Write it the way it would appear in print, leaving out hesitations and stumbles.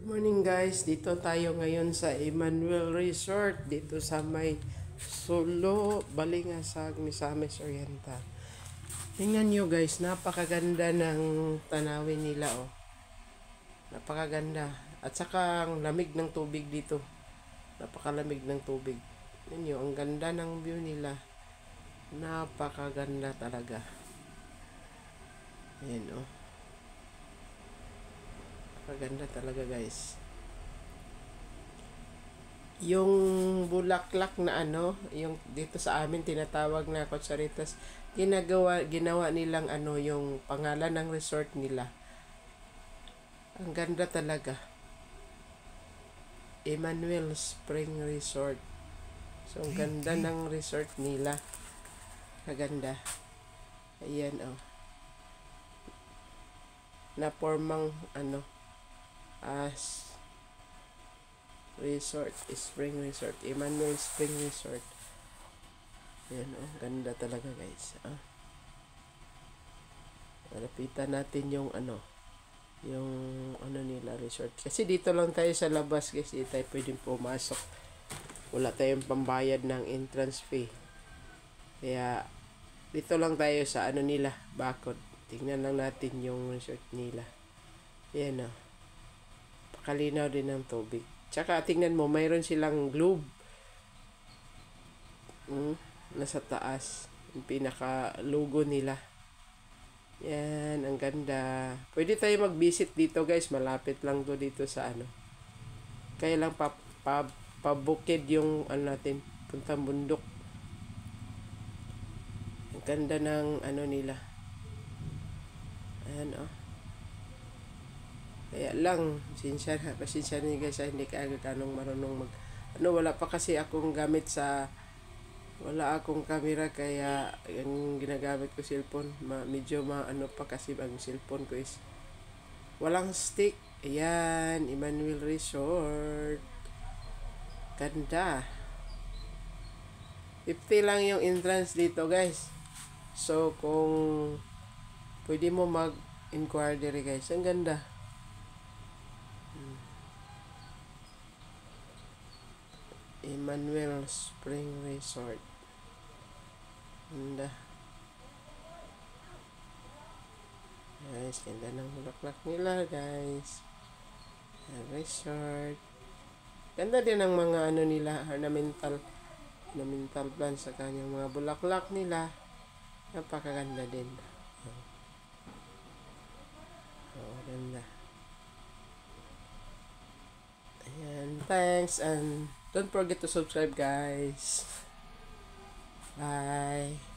Morning guys, dito tayo ngayon sa Emmanuel Resort dito sa may Solo, Balingasag, Misamis Oriental. Tingnan nyo guys, napakaganda ng tanawin nila oh. Napakaganda. At saka ang lamig ng tubig dito. Napakalamig ng tubig. Tingnan nyo, ang ganda ng view nila. Napakaganda talaga. Ayan oh. Napakaganda talaga guys. Yung bulaklak na ano, yung dito sa amin tinatawag na kutsaritas, ginawa nilang ano, yung pangalan ng resort nila. Ang ganda talaga. Emmanuel Spring Resort. So, ang ganda ng resort nila. Kaganda. Ayan, oh. Na formang, ano, as resort, Spring Resort, Emmanuel Spring Resort. Ayan oh, ganda talaga guys. Lapitan natin yung ano, yung ano nila resort. Kasi dito lang tayo sa labas guys, hindi tayo pwedeng pumasok. Wala tayong pambayad ng entrance fee. Kaya dito lang tayo sa ano nila, bakod. Tingnan lang natin yung resort nila. Ayan oh. Pakalinaw din ng tubig. Tsaka tingnan mo, mayroon silang globe. Nasa taas. Yung pinaka logo nila. Yan, ang ganda. Pwede tayo mag-visit dito guys. Malapit lang to dito sa ano. Kaya lang pabukid yung ano natin. Puntang bundok. Ang ganda ng ano nila. Ayan oh. Kaya lang, pasensya niyo guys, hindi ka agad anong marunong mag ano, wala pa kasi akong gamit sa wala akong camera, kaya yung ginagamit ko cellphone, medyo ano pa kasi ang cellphone ko is walang stick. Ayan, Emmanuel Resort. Ganda. 50 lang yung entrance dito guys. So kung pwede mo mag-inquire dire guys, ang ganda. Emmanuel Spring Resort. Ganda. Guys, ganda ng bulaklak nila guys. Resort. Ganda din ng mga ano nila, ornamental plants sa kanyang mga bulaklak nila. Napakaganda din. Oh, ganda. Ayan, thanks and don't forget to subscribe guys. Bye.